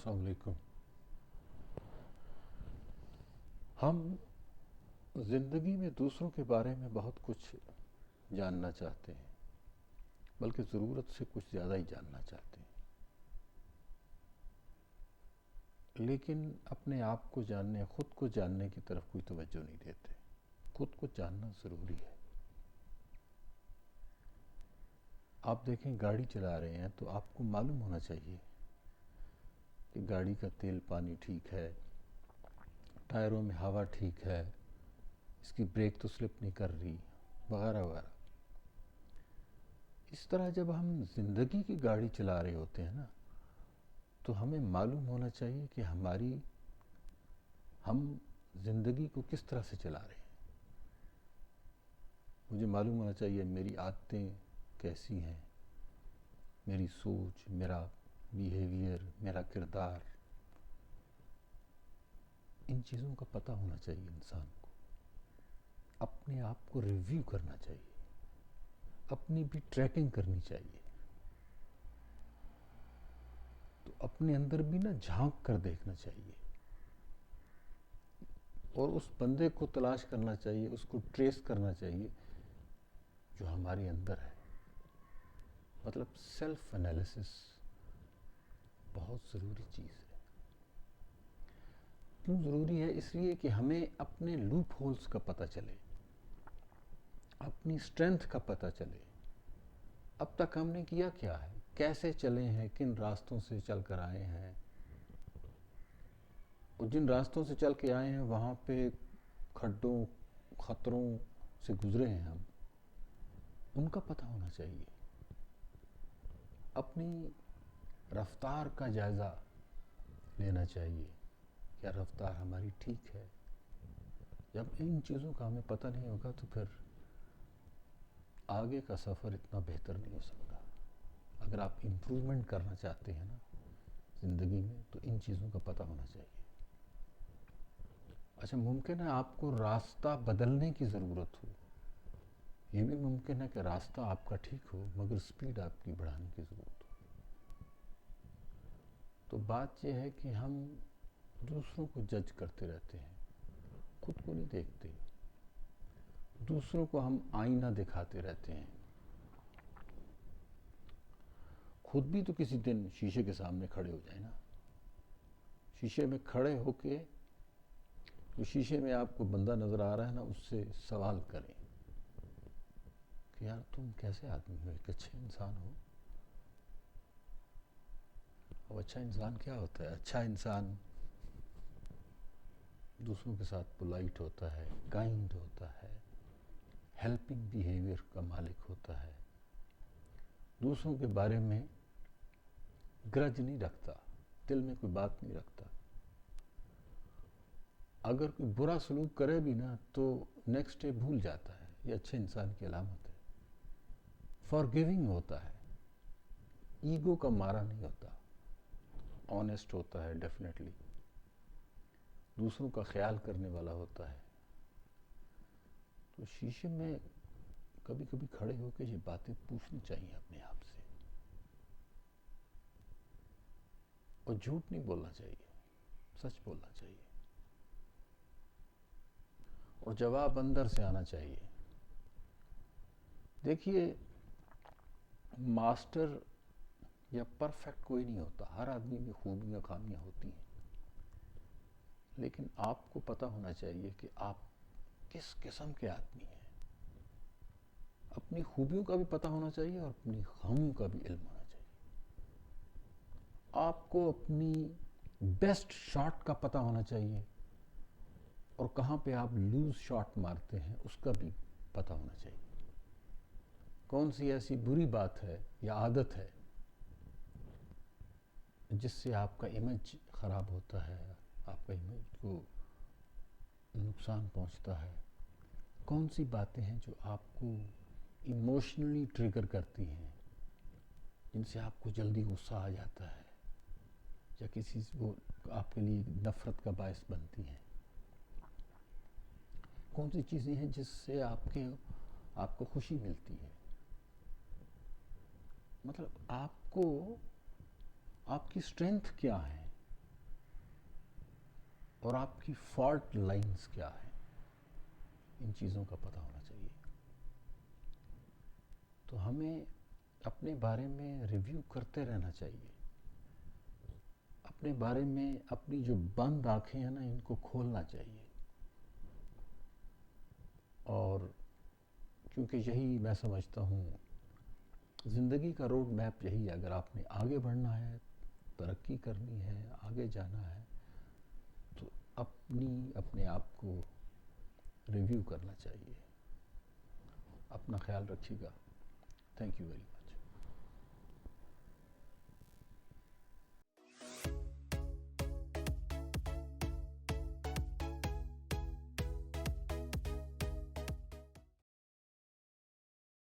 السلام علیکم۔ ہم زندگی میں دوسروں کے بارے میں بہت کچھ جاننا چاہتے ہیں، بلکہ ضرورت سے کچھ زیادہ ہی جاننا چاہتے ہیں، لیکن اپنے آپ کو جاننے، خود کو جاننے کی طرف کوئی توجہ نہیں دیتے۔ خود کو جاننا ضروری ہے۔ آپ دیکھیں، گاڑی چلا رہے ہیں تو آپ کو معلوم ہونا چاہیے کہ گاڑی کا تیل پانی ٹھیک ہے، ٹائروں میں ہوا ٹھیک ہے، اس کی بریک تو سلپ نہیں کر رہی، وغیرہ وغیرہ۔ اس طرح جب ہم زندگی کی گاڑی چلا رہے ہوتے ہیں نا، تو ہمیں معلوم ہونا چاہیے کہ ہم زندگی کو کس طرح سے چلا رہے ہیں۔ مجھے معلوم ہونا چاہیے میری عادتیں کیسی ہیں، میری سوچ، میرا بیہیویئر، میرا کردار، ان چیزوں کا پتہ ہونا چاہیے انسان کو۔ اپنے آپ کو ریویو کرنا چاہیے، اپنی بھی ٹریکنگ کرنی چاہیے، تو اپنے اندر بھی نا جھانک کر دیکھنا چاہیے، اور اس بندے کو تلاش کرنا چاہیے، اس کو ٹریس کرنا چاہیے جو ہمارے اندر ہے۔ مطلب سیلف انالیسس بہت ضروری چیز ہے۔ کیوں ضروری ہے؟ اس لیے کہ ہمیں اپنے لوپ ہولز کا پتہ چلے، اپنی سٹرینتھ کا پتہ چلے۔ اب تک ہم نے کیا کیا ہے، کیسے چلے ہیں، کن راستوں سے چل کر آئے ہیں، اور جن راستوں سے چل کے آئے ہیں وہاں پہ کھڈوں، خطروں سے گزرے ہیں ہم، ان کا پتہ ہونا چاہیے۔ اپنی رفتار کا جائزہ لینا چاہیے، کیا رفتار ہماری ٹھیک ہے؟ جب ان چیزوں کا ہمیں پتہ نہیں ہوگا تو پھر آگے کا سفر اتنا بہتر نہیں ہو سکتا۔ اگر آپ امپروومنٹ کرنا چاہتے ہیں نا زندگی میں، تو ان چیزوں کا پتہ ہونا چاہیے۔ اچھا، ممکن ہے آپ کو راستہ بدلنے کی ضرورت ہو، یہ بھی ممکن ہے کہ راستہ آپ کا ٹھیک ہو مگر سپیڈ آپ کی بڑھانے کی ضرورت ہو۔ تو بات یہ ہے کہ ہم دوسروں کو جج کرتے رہتے ہیں، خود کو نہیں دیکھتے۔ دوسروں کو ہم آئینہ دکھاتے رہتے ہیں۔ خود بھی تو کسی دن شیشے کے سامنے کھڑے ہو جائیں نا، شیشے میں کھڑے ہو کے جو شیشے میں آپ کو بندہ نظر آ رہا ہے نا، اس سے سوال کریں کہ یار تم کیسے آدمی ہو، ایک اچھے انسان ہو۔ اور اچھا انسان کیا ہوتا ہے؟ اچھا انسان دوسروں کے ساتھ پولائٹ ہوتا ہے، کائنڈ ہوتا ہے، ہیلپنگ بیہیویئر کا مالک ہوتا ہے، دوسروں کے بارے میں گرج نہیں رکھتا، دل میں کوئی بات نہیں رکھتا۔ اگر کوئی برا سلوک کرے بھی نا تو نیکسٹ ڈے بھول جاتا ہے، یہ اچھے انسان کی علامت ہے۔ فارگیونگ ہوتا ہے، ایگو کا مارا نہیں ہوتا، آنیسٹ ہوتا ہے، ڈیفینیٹلی دوسروں کا خیال کرنے والا ہوتا ہے۔ تو شیشے میں کبھی کبھی کھڑے ہو کے یہ باتیں پوچھنی چاہیے اپنے آپ سے، اور جھوٹ نہیں بولنا چاہیے، سچ بولنا چاہیے، اور جواب اندر سے آنا چاہیے۔ دیکھیے، ماسٹر یا پرفیکٹ کوئی نہیں ہوتا، ہر آدمی میں خوبیاں خامیاں ہوتی ہیں، لیکن آپ کو پتہ ہونا چاہیے کہ آپ کس قسم کے آدمی ہیں۔ اپنی خوبیوں کا بھی پتہ ہونا چاہیے اور اپنی خامیوں کا بھی علم ہونا چاہیے۔ آپ کو اپنی بیسٹ شاٹ کا پتہ ہونا چاہیے، اور کہاں پہ آپ لوز شاٹ مارتے ہیں اس کا بھی پتہ ہونا چاہیے۔ کون سی ایسی بری بات ہے یا عادت ہے جس سے آپ کا امیج خراب ہوتا ہے، آپ کا امیج کو نقصان پہنچتا ہے؟ کون سی باتیں ہیں جو آپ کو ایموشنلی ٹریگر کرتی ہیں، جن سے آپ کو جلدی غصہ آ جاتا ہے، یا کسی وہ آپ کے لیے نفرت کا باعث بنتی ہیں؟ کون سی چیزیں ہیں جس سے آپ کو خوشی ملتی ہے؟ مطلب آپ کی سٹرینتھ کیا ہے، اور آپ کی فالٹ لائنز کیا ہیں، ان چیزوں کا پتہ ہونا چاہیے. تو ہمیں اپنے بارے میں ریویو کرتے رہنا چاہیے، اپنے بارے میں اپنی جو بند آنکھیں ہیں نا ان کو کھولنا چاہیے. اور کیونکہ یہی میں سمجھتا ہوں زندگی کا روڈ میپ یہی ہے. اگر آپ نے آگے بڑھنا ہے، ترقی کرنی ہے، آگے جانا ہے، تو اپنے آپ کو ریویو کرنا چاہیے. اپنا خیال رکھیے گا. Thank you very much.